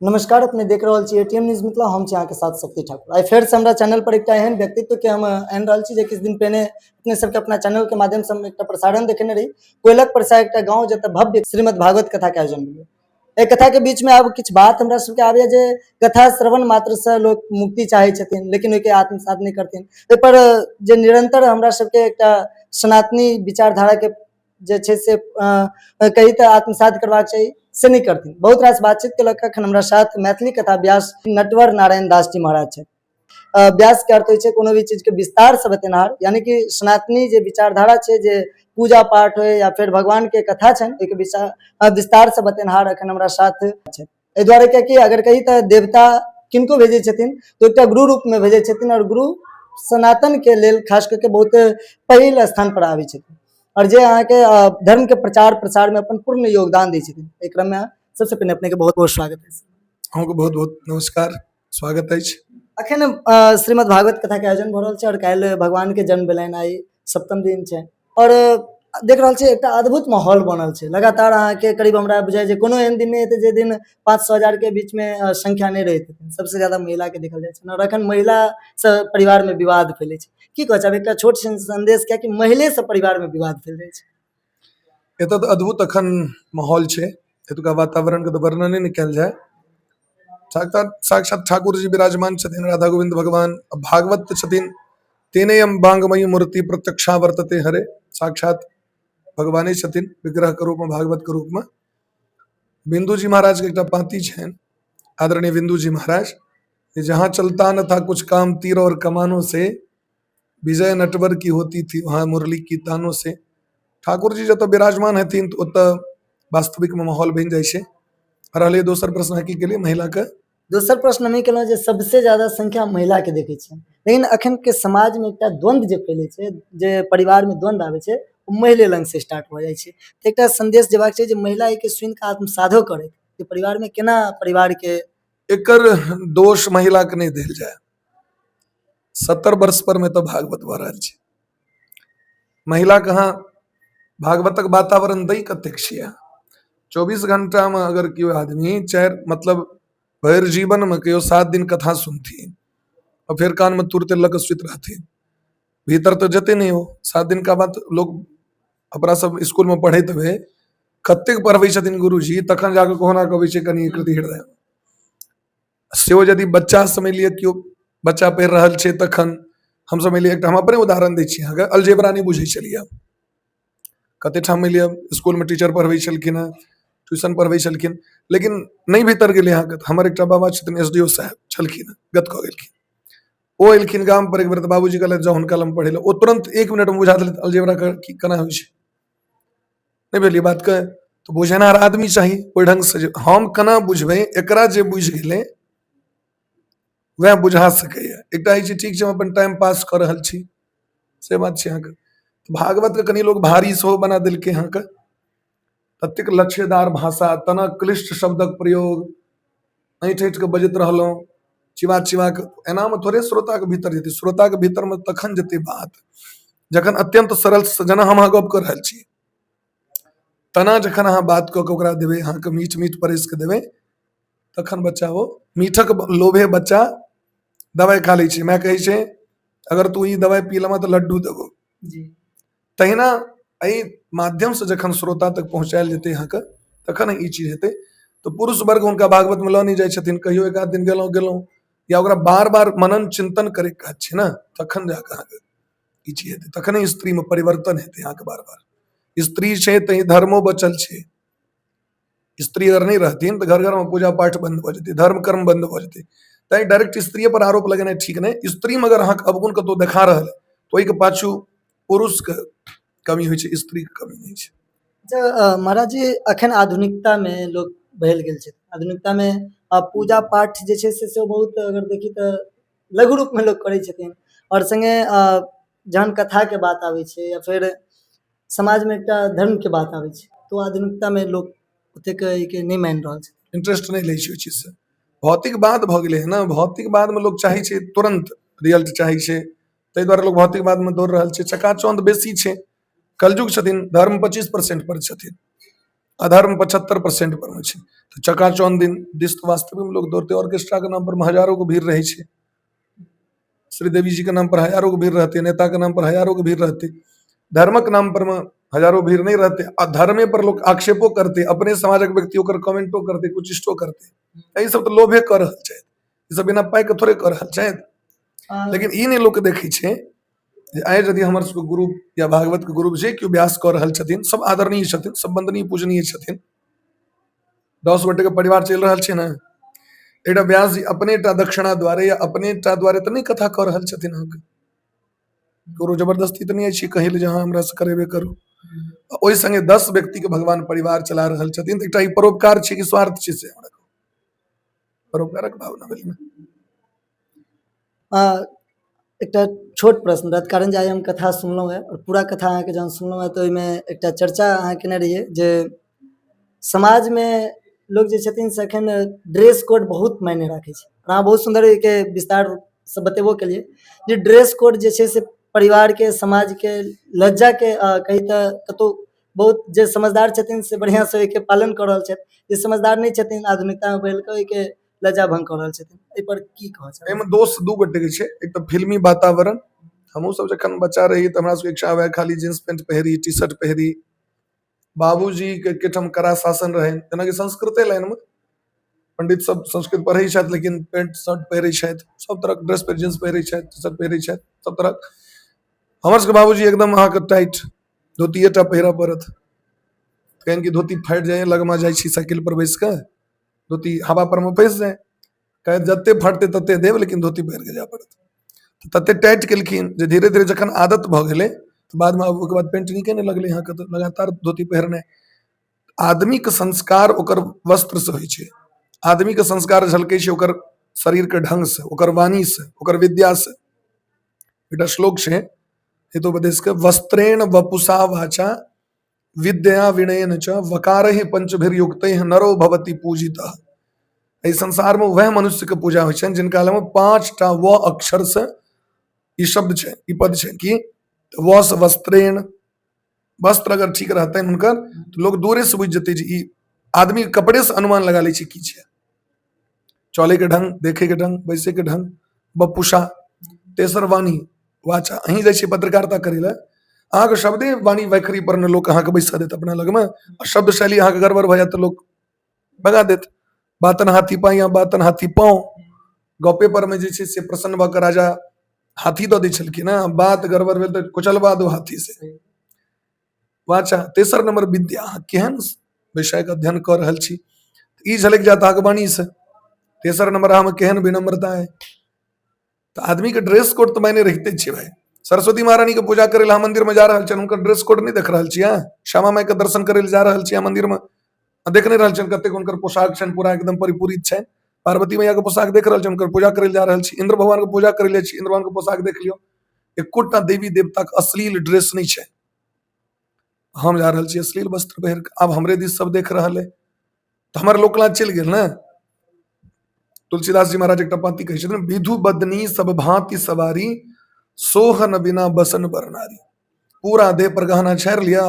नमस्कार, अपने देख रहल छी एटीएम न्यूज मिथिला। हम छी अहाँके साथ शक्ति ठाकुर। आइ फेर से हमरा चैनल पर एकटा एहन व्यक्तित्व के हम आनि रहल छी जे किछु दिन पहिने अपने सबके अपना चैनल के माध्यम से हम एकटा प्रसारण देखेने रही। कोयलक परसा एकटा गाँव जतऽ भव्य श्रीमद् भागवत कथा के आयोजन भेलै। एहि कथा के बीच में आब किछु बात हमरा सबके आबैया जे कथा श्रवण मात्र से लोग मुक्ति चाहे छथिन, लेकिन ओहिके आत्मसात नहीं करथिन। ओहि पर जे निरंतर हमरा सबके एकटा सनातनी विचारधारा के जे छै से कही तऽ आत्मसात करबाक चाही से नहीं करथिन। बहुत रास बातचीत केलक अखन हमरा साथ मैथिली कथा व्यास नटवर नारायण दास जी महाराज छै। व्यास के अर्थ होइ छै कोनो भी चीज के विस्तार से बतेनहार, यानी कि सनातनी जे विचारधारा छै, जे पूजा पाठ हो या फिर भगवान के कथा छनि, ओहिके विस्तार से बतेनहार अखन हमरा साथ छै। एहि दुआरे कियाकि अगर कही तऽ देवता किनको भेजै छथिन तो एकटा गुरु रूप में भेजै छथिन, और गुरु सनातन के लेल खास करके बहुत पहिल स्थान पर आबै छथिन, और जे अहाँ के धर्म के प्रचार प्रसार में अपन पूर्ण योगदान दै छथिन। एहि क्रम में सबसे पहिने अपने के बहुत बहुत स्वागत है। अहूँके बहुत बहुत नमस्कार, स्वागत अछि। अखन श्रीमद् भागवत कथा के आयोजन भ रहल छै, और काल्हि भगवान के जन्म भेलनि, आई सप्तम दिन छै, और देख रहल छी एकटा अद्भुत माहौल बनल छै। लगातार अहाँ के करीब हमरा बुझाय जे कोनो एहन दिन नहीं हेतै जे दिन 500,000 के बीच में संख्या नहीं रहैत हेतै। सबसे ज्यादा महिला के देखल जाय छै, और अखन महिला से परिवार में विवाद फैले छै। की कहै छै एकटा छोट सन संदेश, कियाकि महिले से परिवार में विवाद फैल जाय छै। एतऽ तऽ अद्भुत अखन माहौल छै, एतुका वातावरण के तऽ वर्णने नहीं कयल जाय। साक्षात ठाकुर जी विराजमान छथिन, राधा गोविंद भगवान भागवत छथिन। तेनेयम बांगमयी मूर्ति प्रत्यक्षा वर्तते हरे। साक्षात भगवाने छथिन विग्रह के रूप में, भागवत के रूप में। बिंदु जी महाराज के एकटा पाँति छनि, आदरणीय बिंदु जी महाराज, जहाँ चलता न था कुछ काम तीर और कमानों से, विजय नटवर की होती थी वहां मुरली की तानों से। ठाकुर जी जतऽ विराजमान हेथिन तऽ ओतऽ वास्तविक में माहौल बनि जाइ छै। रहलै दोसर प्रश्न है के लिए महिला के दोसर प्रश्न हम ई केलहुँ जे सबसे ज्यादा संख्या महिला के देखै छियै, लेकिन अखन के समाज में एकटा द्वंद्व जे फैले छै, जे परिवार में द्वंद्व आबै छै, ओ महिले लंग से स्टार्ट भ जाइ छै। तऽ एकटा संदेश जेबाक छै जे महिला एके सुनि कऽ आत्मसाधो करे कि परिवार में केना परिवार के एकर दोष महिला के नहीं देल जाय। 70 वर्ष पर में तो भागवत भ रहल छै, महिला कहाँ भागवतक वातावरण दै कतेक छियै। 24 घंटा में अगर केओ आदमी मतलब भरि जीवन में कहियो 7 दिन कथा सुनथिन और फिर कान में तुरते लग सुत रहथिन, भीतर तो जते नहीं हो। 7 दिन का बाद लोग अपना सब स्कूल में पढ़ैत हुए कतेक पढ़बै छथिन गुरुजी, तखन जाके कोहना कहबै छै कनि कृति हृदय। सेहो यदि बच्चा समझ लिअ केओ बच्चा पढ़ि रहल छै तखन हम समझ लिअ, एकटा हम अपने उदाहरण दै छी अहाँके, अलजेब्रा नहीं बुझै छलियै। कते ठाम मानि लिअ स्कूल में टीचर पढ़बै छलखिन हेँ, ट्यूशन पढ़बै छलखिन, लेकिन नहीं भीतर गेलै अहाँके। हमर एकटा बाबा छथिन SDO साहब छलखिन, गत कऽ गेलखिन। ओ एलखिन गाम पर एक बेर, तऽ बाबूजी कहलथि जाउ हुनका लग पढ़ै लए। ओ तुरंत 1 मिनट में बुझा देलथि अलजेब्रा केना होइ छै। नहीं भेलिए बात के तो बुझेनार आदमी चाही ओहि ढंग से। हम केना बुझबै, एकरा जे बुझि गेलै वह बुझा सकैया। एकटा होइ छै ठीक छै हम अपन टाइम पास कऽ रहल छी, से बात छै अहाँके। भागवत के कनि लोग भारी सेहो बना देलकै अहाँके, ततेक लक्ष्यदार भाषा, तना क्लिष्ट शब्दक प्रयोग, ऐंठ ऐंठ के बजैत रहलहुँ, चिबा चिबा के। एना में थोड़े श्रोता के भीतर जेतै। श्रोता के भीतर में तखन जेतै बात जखन अत्यंत सरल, जेना हम अहाँ गप कऽ रहल छी, तना जखन अहाँ बात कऽ के ओकरा देबै, अहाँके मीठ मीठ परसि के देबै, तखन बच्चा ओ मीठक लोभे बच्चा दवाई खा लै छै। मैं कहै छै अगर तू ई दवाई पी लमा तऽ लड्डू देबो। तहिना एहि माध्यम से जखन श्रोता तक पहुँचायल जेतै अहाँके, तखन ई चीज हेतै। तो पुरुष वर्ग हुनका भागवत में लऽ नहीं जाइ छथिन। कहियो एक आध दिन गेलहुँ, या ओकरा बार बार मनन चिंतन करे के काज छै ने, तखन जाके अहाँके ई चीज हेतै। तखने स्त्री में परिवर्तन हेतै अहाँके। बार बार स्त्री छै तही धर्मो बचल छै। स्त्री अगर नहीं रहथिन तो घर घर में पूजा पाठ बंद भ जेतै, धर्म कर्म बंद भ जेतै। तैं डायरेक्ट स्त्री पर आरोप लगेनाइ ठीक नहीं। स्त्री में अगर अहाँके अवगुण कतौ देखा रहल तो ओहि के पाछू पुरुष के कमी होइ छै, स्त्री के कमी नहीं छै। अच्छा महाराज जी, अखन आधुनिकता में लोग बदल गेल छै। आधुनिकता में पूजा पाठ जे छै से बहुत अगर देखी तऽ लघु रूप में लोग करै छथिन, और संगे जहन कथा के बात आबै छै या फिर समाज में एकटा धर्म के बात आबै छै, तो आधुनिकता में लोग ओतेक के नहीं मानि रहल छै, इंटरेस्ट नहीं लै छै ओहि चीज से। भौतिकवाद भऽ गेलै है ना, भौतिकवाद में लोग चाहे छै तुरंत रिजल्ट चाहे छै, ताहि दुआरे लोग भौतिकवाद में दौड़ रहल छै। चकाचौंध बेसी छै। कलयुग छथिन, धर्म 25% पर छथिन, अधर्म 75% पर में छे। तो चकाचौंध दिन दिस तो वास्तविक में लोग दौड़ते, ऑर्केस्ट्रा के नाम पर हजारों को भीड़ रही छे, श्रीदेवी जी के नाम पर हजारों को भीड़ रहते, नेता के नाम पर हजारों को भीड़ रहते, धर्म के नाम पर में हजारों भीड़ नहीं रहते। अधर्मे पर लोग आक्षेपो करते, अपने समाजक व्यक्तियों कर कमेंटो करते, कुचिष्टो करते, यही सब तो लोभे कर रहल छथि, ई सब बिना पाई के थोड़े कर रहल छथि। लेकिन ई नहीं लोग देखै छै जे आइ यदि हमर सबके गुरु या भागवत के गुरु जे केओ व्यास कऽ रहल छथिन, सब आदरणीय छथिन, सब वंदनीय पूजनीय छथिन। 10 गोटे के परिवार चलि रहल छै ने, एकटा व्यास जी अपने टा दक्षिणा द्वारे या अपने टा द्वारे तो नहीं कथा कऽ रहल छथिन, अहाँके गुरु जबरदस्ती तो नहीं अछि कहे ले जहाँ हमरा से करेबे करू। ओहि संगे 10 व्यक्ति के भगवान परिवार चला रहल छथिन, तो एकटा ई परोपकार छै कि स्वार्थ छै, से हमरा परोपकारक भावना भेल ने। एकटा छोट प्रश्न रहत, कारण जे आइ हम कथा सुनलहुँ है और पूरा कथा अहाँके जहन सुनलहुँ है तो ओहिमे एकटा चर्चा अहाँ केने रहियै जे समाज में लोग जे छथिन से एखन ड्रेस कोड बहुत मायने राखै छै। अहाँ बहुत सुंदर के विस्तार से बतेबो केलिए जे ड्रेस कोड जे छै से परिवार के, समाज के, लज्जा के कही तऽ कतौ बहुत जे समझदार छथिन से बढ़िया से ओहिके पालन कऽ रहल छथि, जे समझदार नहीं छथिन आधुनिकता में बदलि कऽ ओहिके लज्जा भंग कऽ रहल छथिन। एहि पर की कहऽ चाहब? एहिमे दोष दू गोटे के छै, एक तो फिल्मी वातावरण, हमहूँ सब जखन बच्चा रही तो हमरा सबके इच्छा हुए खाली जींस पैंट पहिरी, टी शर्ट पहिरी। बाबूजी के केठम कड़ा शासन रहे, जेना कि संस्कृते लाइन में पंडित सब संस्कृत पढ़ै छथि, लेकिन पैंट शर्ट पहिरै छथि, सब तरह ड्रेस पर जींस पहिरै छथि, टी शर्ट पहिरै छथि, सब तरह। हमर सबके बाबूजी एकदम अहाँके टाइट, धोतिए टा पहिरऽ पड़त, कहें कि धोती फाटि जाए, लगमा जाइ छी साइकिल पर बैस कऽ, धोती हवा पर में फंसि जाए, कहे जते फाटते तते देब लेकिन धोती पहिर के जाए पड़त। तते टाइट केलखिन जे धीरे धीरे जखन आदत भऽ गेलै तो बाद में ओकर बाद पेंट नीके नहीं लगलै, अहाँके तो लगातार धोती पहिरने। आदमी के संस्कार ओकर वस्त्र से होइ छै, आदमी के संस्कार झलकै छै ओकर शरीर के ढंग से, ओकर वाणी से, ओकर विद्या से। एकटा श्लोक छै हितोपदेश के, वस्त्रेण वपुषा वाचा विद्या विनयन च वकारहि पंचभिर्युक्तैः नरो भवति पूजितः। इस संसार में वह मनुष्य के पूजा होइ छनि जिनका लग में 5टा व अक्षर से ई शब्द छै, ई पद छै कि व से वस्त्रेण, वस्त्र अगर ठीक रहते हैं हुनकर तो लोग दूरे से बुझ जेते जे ई आदमी कपड़े से अनुमान लगा लै छै की छै। चले के ढंग, देखे के ढंग, बैसे के ढंग, बपुषा। तेसर वाणी, वाचा, अहीं जाइ छै पत्रकारिता करै लए, अहाँके शब्दे वाणी वैखरी पर ने लोक अहाँके बैसा देत अपना लग में, और शब्द शैली अहाँके गड़बड़ भऽ जायत तो लोक भगा देत। बातन हाथी पाई या बातन हाथी पाँव, गपे पर में जे छै से प्रसन्न भऽ कऽ राजा हाथी दऽ दै छलखिन ना, बात गड़बड़ भेल तऽ कुचलवा दो हाथी से। वाचा। तेसर नंबर विद्या, अहाँ केहन विषय के अध्ययन कऽ रहल छी ई झलक जात अहाँके वाणी से। तेसर नंबर अहाँ में केहन विनम्रता है। तो आदमी के ड्रेस कोड तो मायने रखते छे भाई। सरस्वती महारानी के पूजा करे ला मंदिर में जा रहल छन, उनकर ड्रेस कोड नहीं देख रहल छी? श्यामा माई के दर्शन करे जा रहल छी मंदिर में, देख नहीं रहल छन कतेक हुनकर पोशाक छन पूरा एकदम परिपूरित छन। पार्वती मैया के पोशाक देख रहल छी, उनकर पूजा करे जा रहल छी। इंद्र भगवान के पूजा करे ले छी, इंद्र भगवान के पोशाक देख लियो। एकोटा देवी देवता के अश्लील ड्रेस नहीं छे। हम जा रहल छी अश्लील वस्त्र पहिर के, आब हमरे दिस सब देख रहल है तो हमर लोकलाज चल गेल ना। तुलसीदास जी महाराज एक पंक्ति कहै छथिन, विधु बदनी सब भांति सवारी सोहन बिना बसन बरनारी। पूरा देह पर गहना छाड़ लिया,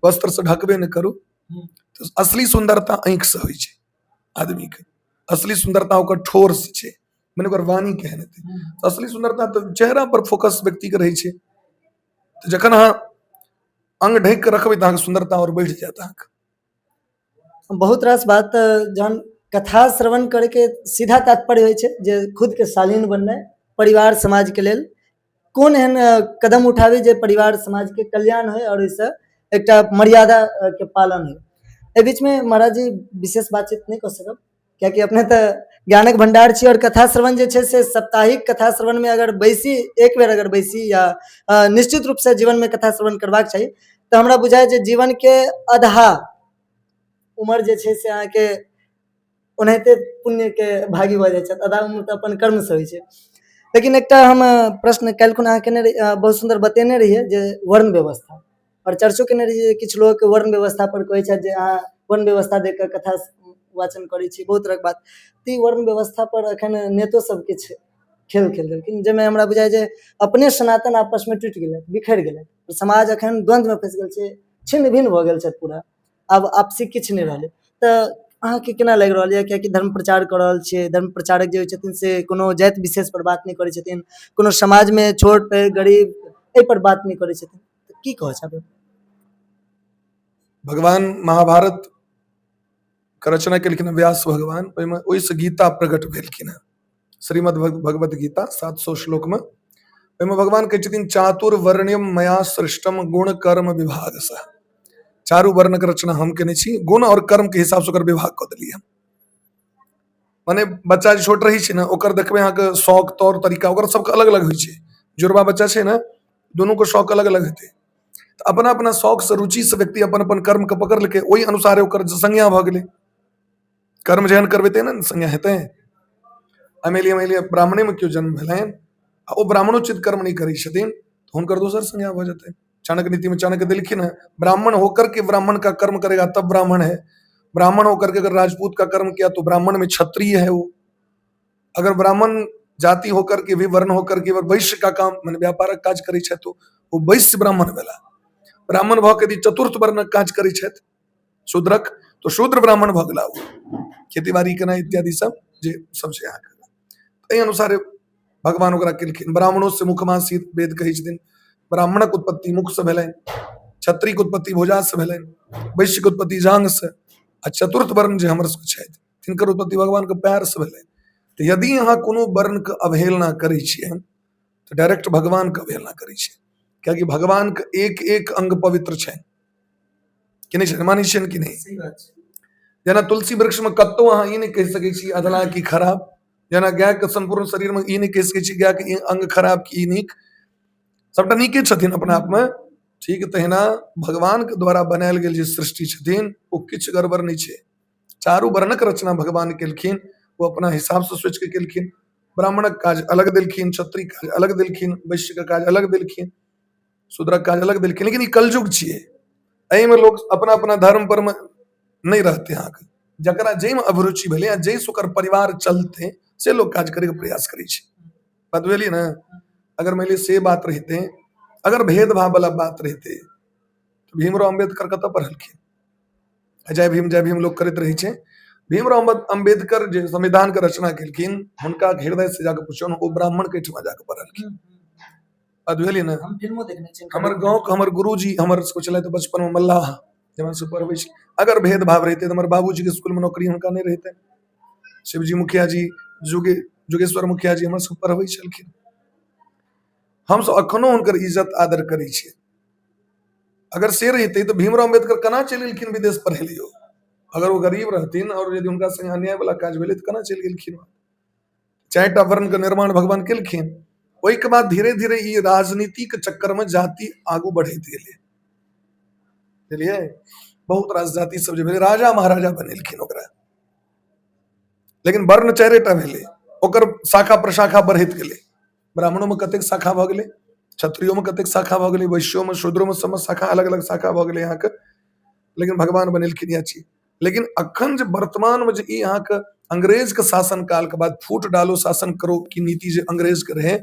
वस्त्र से ढकबे न करू। तो असली सुंदरता आंख से होइ छै आदमी के, असली सुंदरता ओकर ठोर से छै, मैंने ओकर वाणी केहन हेतै। तो असली सुंदरता तो चेहरा पर फोकस व्यक्ति के रहै छै। तो जखन अहाँ अंग ढक के रखबै तो अहाँके सुंदरता और बढ़ि जायत। अहाँके बहुत रास बात जहन कथा श्रवण करे के सीधा तात्पर्य होइ छै जे खुद के शालीन बननाइ, परिवार समाज के लेल कोन एहन कदम उठाबी जे परिवार समाज के कल्याण होय और ओइसे एकटा मर्यादा के पालन होय। एहि बीच में महाराज जी विशेष बातचीत नहीं कर सकब, कियाकि अपने तो ज्ञानक भंडार छी और कथा श्रवण जे छै से साप्ताहिक कथा श्रवण में अगर बैसी, एक बेर अगर बैसी या निश्चित रूप से जीवन में कथा श्रवण करबाक चाही तो हमरा बुझाय जे जीवन के आधा उम्र जे छै से अहाँके ओनाहिते पुण्य के भागी भऽ जाइ छथि, आधा उम्र तो अपन कर्म से होइ छै। लेकिन एकटा हम प्रश्न काल्हि अहाँ केने बहुत सुंदर बतेने रहिए जे वर्ण व्यवस्था, और चर्चो केने रहिए किछु लोग वर्ण व्यवस्था पर कहै छथि जे अहाँ वर्ण व्यवस्था देख कऽ कथा वाचन करै छी, बहुत तरहक बात। तऽ ई वर्ण व्यवस्था पर एखन नेतो सब किछु खेल खेल देलखिन, जाहिमे हमरा बुझाय जे अपने सनातन आपस में टूटि गेलै, बिखरि गेलै, समाज एखन द्वंद्व में फंसि गेल छै, छिन्न भिन्न भऽ गेल छथि पूरा। अब आपसी किछु नहि रहलै। तऽ अहाँके केना लागि रहल यऽ, कियाकि धर्म प्रचार कऽ रहल छियै, धर्म प्रचारक जे होइ छथिन से कोनो जाति विशेष पर बात नहि करै छथिन, कोनो समाजमे छोट पैघ गरीब एहि पर बात नहि करै छथिन, तऽ की कहऽ चाहबै? भगवान महाभारत के रचना केलखिन व्यास भगवान, ओहिमे ओहिसँ गीता प्रकट भेलखिन हेँ। श्रीमद् भगवत गीता 700 श्लोक में ओहिमे भगवान कहै छथिन चातुर्वर्ण्यम मया सृष्टम गुण कर्म विभाग से। चारू वर्ण के रचना हम केने छी, गुण और कर्म के हिसाब से ओकर विभाग कऽ देलियै हम। माने बच्चा जे छोट रही छै ने, ओकर देखबै अहाँके शौक तौर तरीका ओकर सबके अलग अलग होइ छै। जुड़वा बच्चा छै ने, दोनों को शौक अलग अलग हेतै। तऽ अपना अपना शौक से रुचि से व्यक्ति अपन अपन कर्म के पकड़ लेके ओहि अनुसारे ओकर संज्ञा भऽ गेलै। कर्म जेहन करबेतै ने संज्ञा हेतै। मानि लिअ ब्राह्मणे में केओ जन्म भेलनि आ ओ ब्राह्मणोचित कर्म नहीं करै छथिन तो हुनकर दोसर संज्ञा भऽ जेतै। चाणक्य नीति में चाणक्य देलखिन है, ब्राह्मण होकर के ब्राह्मण का कर्म करेगा तब ब्राह्मण है। ब्राह्मण होकर के अगर राजपूत का कर्म किया तो ब्राह्मण में क्षत्रिय है वो। अगर ब्राह्मण जाति होकर के भी वर्ण होकर के वैश्य का काम माने व्यापारक काज करै छथि तो वो वैश्य ब्राह्मण भेला। ब्राह्मण भऽ के यदि चतुर्थ वर्णक काज करै छथि शूद्रक तो शूद्र ब्राह्मण भऽ गेला वो। खेती बाड़ी केनाइ इत्यादि सब जे सब छै अहाँके एहि अनुसारे भगवान ओकरा केलखिन। ब्राह्मणों से मुखमासीत वेद कहै छथिन। ब्राह्मणक उत्पत्ति मुख से भेलनि, क्षत्रियक उत्पत्ति भुजा से भेलनि, वैश्यक उत्पत्ति जांघ से, आ चतुर्थ वर्ण जे हमर सबके छथि तिनकर उत्पत्ति भगवान के पैर से भेलनि। तऽ यदि अहाँ कोनो वर्ण के अवहेलना करै छियै तऽ डायरेक्ट भगवान के अवहेलना करै छियै, कियाकि भगवान के एक एक अंग पवित्र छनि कि नहि, मानै छियनि कि नहि? जेना तुलसी वृक्ष में कतौ अहाँ ई नहि कहि सकै छी अधला की खराब, जेना गाय के संपूर्ण शरीर में ई नहीं कहि सकै छी गाय के अंग खराब की नीक, सबटा नीके छथिन अपना आप में। ठीक तहिना भगवान के द्वारा बनायल गेल जे सृष्टि छथिन ओ किछु गड़बड़ नहीं छै। चारू वर्णक रचना भगवान केलखिन, वो अपना हिसाब से सोच के केलखिन। ब्राह्मणक काज अलग देलखिन, क्षत्रिय काज अलग देलखिन, वैश्य के काज अलग देलखिन, शूद्रक काज अलग देलखिन। लेकिन ई कलयुग छियै, एहि में लोग अपना अपना धर्म पर में नहीं रहते। अहाँके जकरा जाहिमे अभिरुचि भेलै आ जाहिसँ ओकर परिवार चलते से लोग काज करे के प्रयास करै छै। बात बुझलियै ने? अगर मान लिअ से बात रहते, अगर भेदभाव वाला बात रहते तो भीमराव अम्बेडकर कतऽ पढ़लखिन? जय भीम लोग करैत रहै छै। भीमराव अम्बेडकर जे संविधान के रचना केलखिन हुनका हृदय से जाके पूछियौ ओ ब्राह्मण के ठमा जाके पढ़लखिन। बात बुझलियै ने? हमर गाँव के हमर गुरुजी हमर सबके छलथि बचपन में मल्लाह जब से पढ़बै छी। अगर भेदभाव रहते तो हमारे बाबूजी के स्कूल में नौकरी हुनका नहीं रहते। शिवजी मुखिया जी, जुगेश्वर मुखिया जी हमर सब पढ़बै छलखिन। हम सब अखनो हुनकर इज्जत आदर करै छियै। अगर से रहते तो भीमराव अम्बेडकर केना चलि गेलखिन विदेश पढ़ै ले? अगर वो गरीब रहथिन और यदि हुनका संगे अन्याय वाला काज भेलै तो केना चलि गेलखिन? 4टा वर्ण के निर्माण भगवान केलखिन। ओहि के बाद धीरे धीरे ई राजनीति के चक्कर में जाति आगू बढ़ैत गेलै। बुझलियै? बहुत रास जाति सब जे भेलै राजा महाराजा बनेलखिन ओकरा, लेकिन वर्ण 4टा भेलै, ओकर शाखा प्रशाखा बढ़ैत गेलै। ब्राह्मणों में कतेक शाखा भऽ गेलै, क्षत्रियो में कतेक शाखा भऽ गेलै, वैश्यो में शूद्रो में सब शाखा अलग अलग शाखा भऽ गेलै अहाँके। लेकिन भगवान बनेलखिन इएह चीज। लेकिन अखन जे वर्तमान में जे ई अहाँके अंग्रेज के शासन काल के बाद फूट डालो शासन करो की नीति जे अंग्रेज के रहे,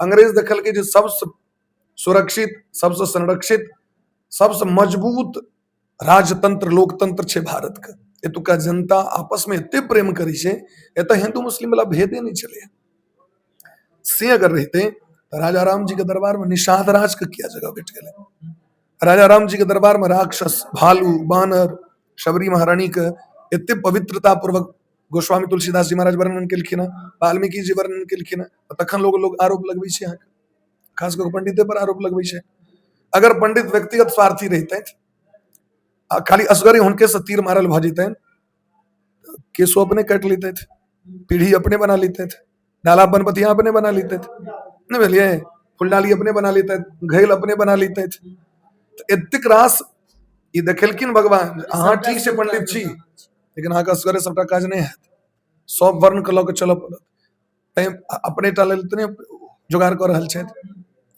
अंग्रेज देखलकै जे सबसे सुरक्षित, सबसे संरक्षित, सबसे मजबूत राजतंत्र लोकतंत्र छै भारत के। एतुका जनता आपस में एते प्रेम करै छै, एतऽ हिंदू मुस्लिम वाला भेदे नहीं चले। से अगर रहते तो राजा राम जी के दरबार में निषाद राज के किया जगह बैठ गए? राजा राम जी के दरबार में राक्षस, भालू, बानर, शबरी महारानी के एते पवित्रता पूर्वक गोस्वामी तुलसीदास जी महाराज वर्णन केलखिन, वाल्मीकि जी वर्णन केलखिन। तखन लोग आरोप लगबै छै अहाँके, खास कर पंडिते पर आरोप लगबै छै। अगर पंडित व्यक्तिगत स्वार्थी रहते खाली असगरे हुनके से तीर मारल भऽ जेतनि, केसो अपने काटि लेते, पीढ़ी अपने बना लेते, डाला बनपतिया अपने बना लेते, नहीं बुझलियै? फुलडाली अपने बना लेते, घैल अपने बना लेते। एतेक रास ई देखेलखिन भगवान। अहाँ ठीक छै पंडित छी, लेकिन अहाँके असगरे सबटा काज नहीं हैत, सब वर्ण के लऽ के चलऽ पड़त। अपने टा लेल तऽ जोगाड़ कऽ रहल छथि।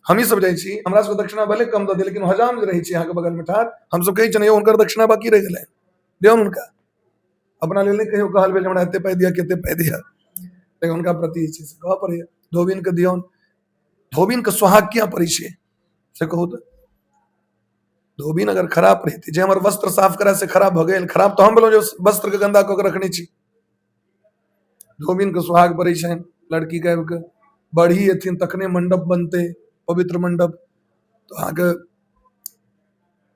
हमही सब जाइ छी, हमरा सबके दक्षिणा भले कम दऽ दे, लेकिन हजाम जे रहै छी अहाँके बगल में ठाढ़, हम सब कहै छियनि यौ हुनकर दक्षिणा बाकी रहि गेलै, दियौन हुनका। अपना लेल नहीं कहियो कहल भेल हमरा एते पाइ दिअ कते पाइ दिअ, लेकिन हुनका प्रति जे छै से कहऽ पड़ैया धोबिन के दियौन। धोबिन के सोहाग किया पड़ै छै से कहू तऽ? धोबीन अगर खराब रहती, जे हमर वस्त्र साफ करे से खराब हो गए, खराब तो हम बोलो जो वस्त्र के गंदा कऽ के रखने छी। धोबीन के सुहाग पड़ै छनि, लड़की के आबि के बढ़ी एथिन तखने मंडप बनते, पवित्र मंडप। तो अहाँके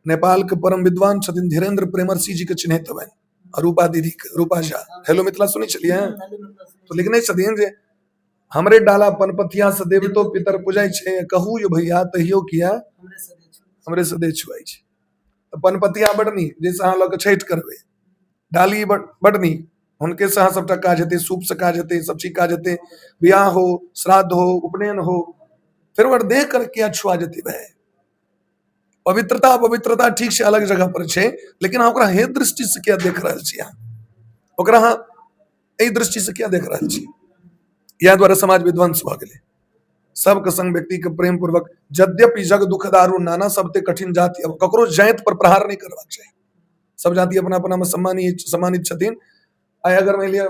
नेपाल के परम विद्वान छथिन धीरेन्द्र प्रेमर्षि जी के चिन्हैत हेबनि, रूपा दीदी के, रूपा झा, हेलो मिथिला सुनै छलियै हैं? तो लिखने छथिन जे हमरे डाला पनपथिया से देवतो पितर पूजै छै, कहू यो भैया तहियो किया हमरे से दे छुआइ छै। तो पनपथिया बड़ नीक, जैसे अहाँ लऽ के छठि करबै, डाली बड़ नीक, हुनके से अहाँ सबटा काज हेतै, सूप से काज हेतै, सब चीज काज हेतै, बियाह हो, श्राद्ध हो, उपनयन हो, फिर ओकर देख कर किया छुआ जेतै भाई। पवित्रता पवित्रता ठीक से अलग जगह पर छै, लेकिन अहाँ ओकरा हे दृष्टि से क्या देख रहल छी, अहाँ ओकरा अहाँ एहि दृष्टि से क्या देख रहल छी। इएह दुआरे समाज विध्वंस भऽ गेलै। सबके संग व्यक्ति के प्रेम पूर्वक, यद्यपि जग दुख दारू नाना सबते कठिन जाति, अब ककरो जाति पर प्रहार नहीं करबाक चाहिए। सब जाति अपना अपना में सम्मानित छथिन। आइ अगर मान लिया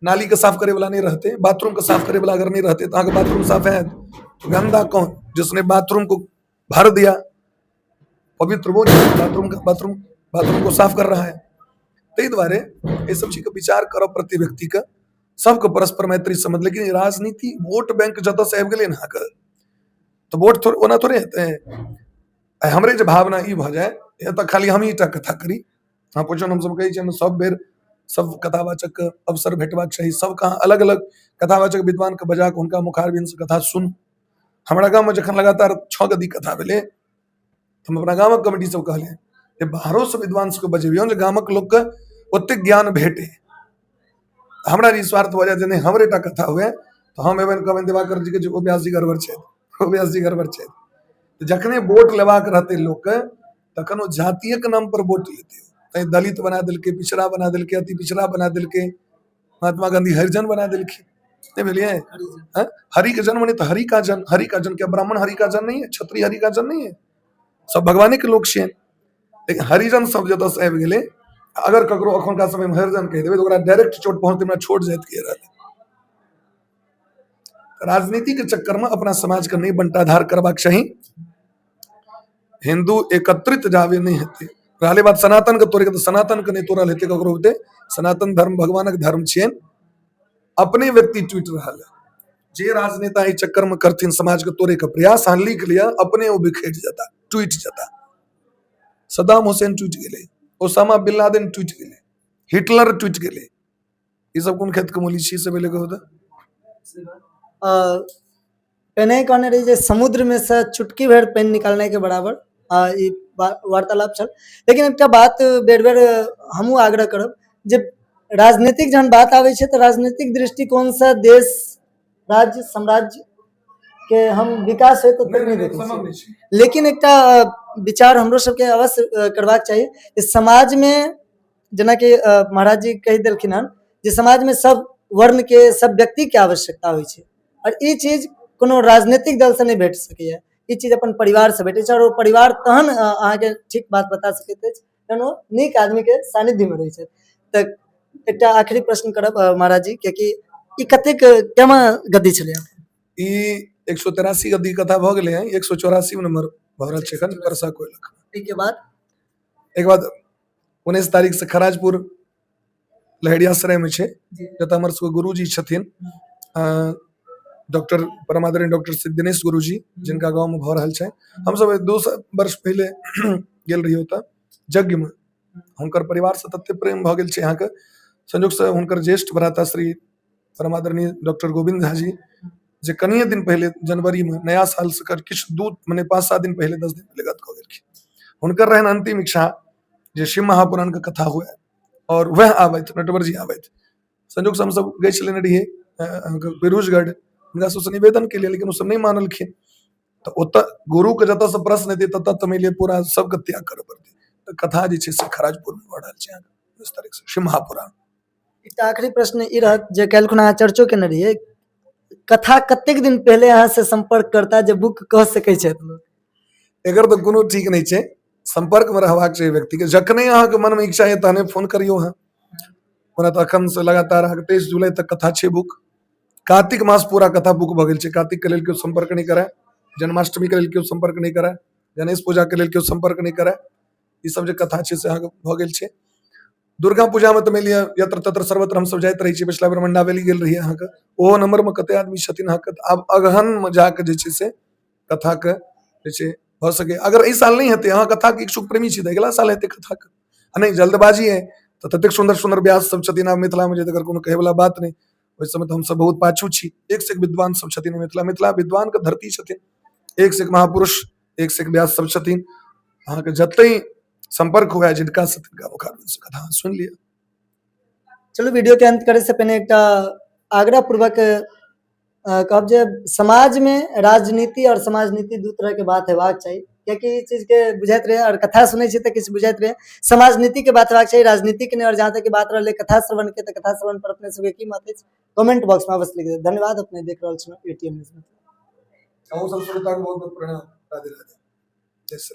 नाली के साफ करे वाला नहीं रहते, बाथरूम के साफ करे वाला अगर नहीं रहते, तो अहाँके बाथरूम साफ है तो गंदा कौन? जिसने बाथरूम को भर दिया, पवित्र वो बाथरूम को साफ कर रहा है। ताहि दुआरे ये सब चीज के विचार करब प्रति व्यक्ति के, सबके परस्पर मैत्री समझ। लेकिन राजनीति वोट बैंक जतऽ से आबि गेलै ने, तो वोट ओना थोड़े हेतै। हमरे जे भावना ई भऽ जाय एतऽ खाली हम ईटा कथा करी, हाँ पूछो हम सब कहै छी सब बेर सब कथावाचक के अवसर भेटबाक चाही, सब कहाँ अलग अलग कथावाचक विद्वान के बजा के हुनका मुखारबिंद से कथा सुन। हमरा गाँव में जखन लगातार 6 गद्दी कथा भेलै, हम अपना गामक कमिटी सब कहलियै जे बाहरो से विद्वान सबके बजेबियौ, जे गामक लोक के ओतेक ज्ञान भेटे। हमरा निस्वार्थ भऽ जाय जे नहि हमरे टा कथा हुए, तो हम एबन कहबनि दिवाकर जी के ओ व्यास जी गड़बड़ छथि, ओ व्यास जी गड़बड़ छथि। तो जखने वोट लेबाक रहतै लोक के, तखन ओ जातीय के नाम पर वोट लेतै। कहीं दलित बना देलकै, पिछड़ा बना देलकै, अति पिछड़ा बना देलकै, महात्मा गांधी हरिजन बना देलकै, नहीं बोलिए हरि का जन्म नहीं तो हरि का जन, हरि का जन क्या ब्राह्मण हरि का जन नहीं है, क्षत्रिय हरि का जन नहीं है, सब भगवाने के लोग छियनि। लेकिन हरिजन सब जतऽ से आबि गेलै, अगर ककरो अखुनका समय में हरिजन कहि देबै तो ओकरा डायरेक्ट चोट पहुंचतै, हमरा छोट जाइत के रहतै। राजनीति के चक्कर में अपना समाज के नहीं बंटाधार करबाक चाही। हिंदू एकत्रित जावे नहीं हेतै। रहले बात सनातन के तोड़े के, तो सनातन के नहीं तोड़ल हेतै ककरो हेतै। सनातन धर्म भगवानक धर्म छियनि। अपने व्यक्ति ट्वीट रहल है, जे राजनेता ई चक्कर में करथिन समाज के तोड़े के प्रयास, अहाँ लिख लिया अपने वो बिखेट जाता, ट्वीट जाता। सद्दाम हुसैन ट्वीट गेले, ओसामा बिन लादेन ट्वीट गेले, हिटलर ट्वीट गेले। ये सब कोन खेत के मूली छी से बोले के होता। पहले कहने रही जे समुद्र में से चुटकी भर पेन निकालने के बराबर ई वार्तालाप छल। लेकिन एकटा बात बेर बेर हमहूँ आग्रह करब जे राजनीतिक जहन बात आबै छै तऽ राजनीतिक दृष्टिकोण से देश, राज्य, साम्राज्य के हम विकास होइत ओतेक नहीं देखै छी। लेकिन एकटा विचार हमरो सबके अवश्य करबाक चाही जे समाज में, जेना कि महाराज जी कहि देलखिन हन जे समाज में सब वर्ण के, सब व्यक्ति के आवश्यकता होइ छै, और ई चीज कोनो राजनीतिक दल से नहीं भेट सकैए। ई चीज अपन परिवार से भेटै छै, और परिवार तहन अहाँके ठीक बात बता सकैत अछि जहन ओ नीक आदमी के सानिध्य में रहै छै। तऽ एकटा आखिरी प्रश्न करब महाराज जी, कियाकि ई कतेक केमा गद्दी छलै? ई 183 गद्दी कथा भऽ गेलै हैं, 184 नंबर भऽ रहल छै एखन परसा कोइलख। एक बाद 19 तारीख से खराजपुर लहेरियासराय में छै, जतऽ हमर सबके गुरुजी छथिन डॉक्टर परमादरणीय डॉक्टर सिद्धिनेश गुरुजी, जिनका गाँव में भऽ रहल छै। हम सब 2 वर्ष पहले गेल रहियै ओतऽ यज्ञ में। हुनकर परिवार से तते प्रेम भऽ गेल छै यहाँ के, संयोग से हुनकर ज्येष्ठ भ्राता श्री परमादरणीय डॉक्टर गोविंद झा जी, जे कनिये दिन पहले जनवरी में नया साल से कर किछु दूत मने 5-7 दिन पहले 10 दिन पहले गत कऽ गेलखिन। हुनकर रहन अंतिम इच्छा जे शिव महापुराण के कथा हुए, और वह आबैत नटवर जी आबैत। संयोग से हम सब गए छलनि रहियै बेरूजगढ़, हुनका सबसे निवेदन के लिए, लेकिन ओ सब नहीं मानलखिन। तो ओतऽ गुरु के जतऽ से प्रश्न एतै ततऽ तऽ मानि लिअ पूरा सबके त्याग करऽ पड़तै। तऽ कथा जे छै से खराजपुर में भऽ रहल छै 20 तारीख से शिव महापुराण। एकटा आखिरी प्रश्न ई रहत जे काल्हि अहाँ चर्चो केने रहियै, कथा कतेक दिन पहले अहाँ से संपर्क करता जे बुक कह सकै छथि लोग? एकर तऽ कोनो ठीक नहीं छै, संपर्क में रहबाक चाही व्यक्ति के। जखने अहाँके मन में इच्छा है तहने फोन करियो अहाँ। ओना तऽ अखन से लगातार अहाँके 23 जुलाई तक कथा छै बुक। कार्तिक मास पूरा कथा बुक भऽ गेल छै। कार्तिक के लेल केओ संपर्क नहीं करे, जन्माष्टमी के लेल केओ संपर्क नहीं करे, गणेश पूजा के लेल केओ संपर्क नहीं करे। ई सब जे कथा छै से अहाँके भऽ गेल छै। दुर्गा पूजा में तो मानि लिअ यत्र तत्र सर्वत्र हम सब जाइत रही छियै। पिछला बेर मंडावेली गेल रहियै अहाँके, ओहो नंबर में कते आदमी छथिन अहाँके, आब अगहन में जाके जे छै से कथा के जे छै भऽ सके। अगर एहि साल नहीं हेतै, अहाँ कथा के इच्छुक प्रेमी छी तऽ अगिला साल हेतै कथा के, आ नहीं जल्दबाजी है तऽ ततेक सुंदर सुंदर व्यास सब छथिन आब मिथिला में जे तकर कोनो कहे वाला बात नहीं। ओहि समय तऽ हमसब बहुत पाछू छी। एक से एक विद्वान सब छथिन मिथिला, मिथिला विद्वान के धरती छथिन। एक से एक महापुरुष, एक से एक व्यास सब छथिन। अहाँके जतै संपर्क हुआ जिनका से तिनका मुखारबिंद से कथा सुनि लिअ। चलू वीडियो के अंत करे से पहिने एकटा आग्रह पूर्वक कहब जे समाज में राजनीति और समाज नीति दू तरह के बात हेबाक चाही, कियाकि ई चीज के बुझाइत रहे और कथा सुनै छी तऽ किछु बुझाइत रहे। समाज नीति के बात हेबाक चाही, राजनीति के नहीं। और जहाँ तक की बात रहलै कथा श्रवण के, तऽ कथा श्रवण पर अपने सबके की मत अछि कमेंट बॉक्स में अवश्य लिख देब। धन्यवाद। अपने देख रहल छी एटीएम न्यूज। अहूँ सब श्रोता के बहुत बहुत प्रणाम। राधे राधे। जय श्री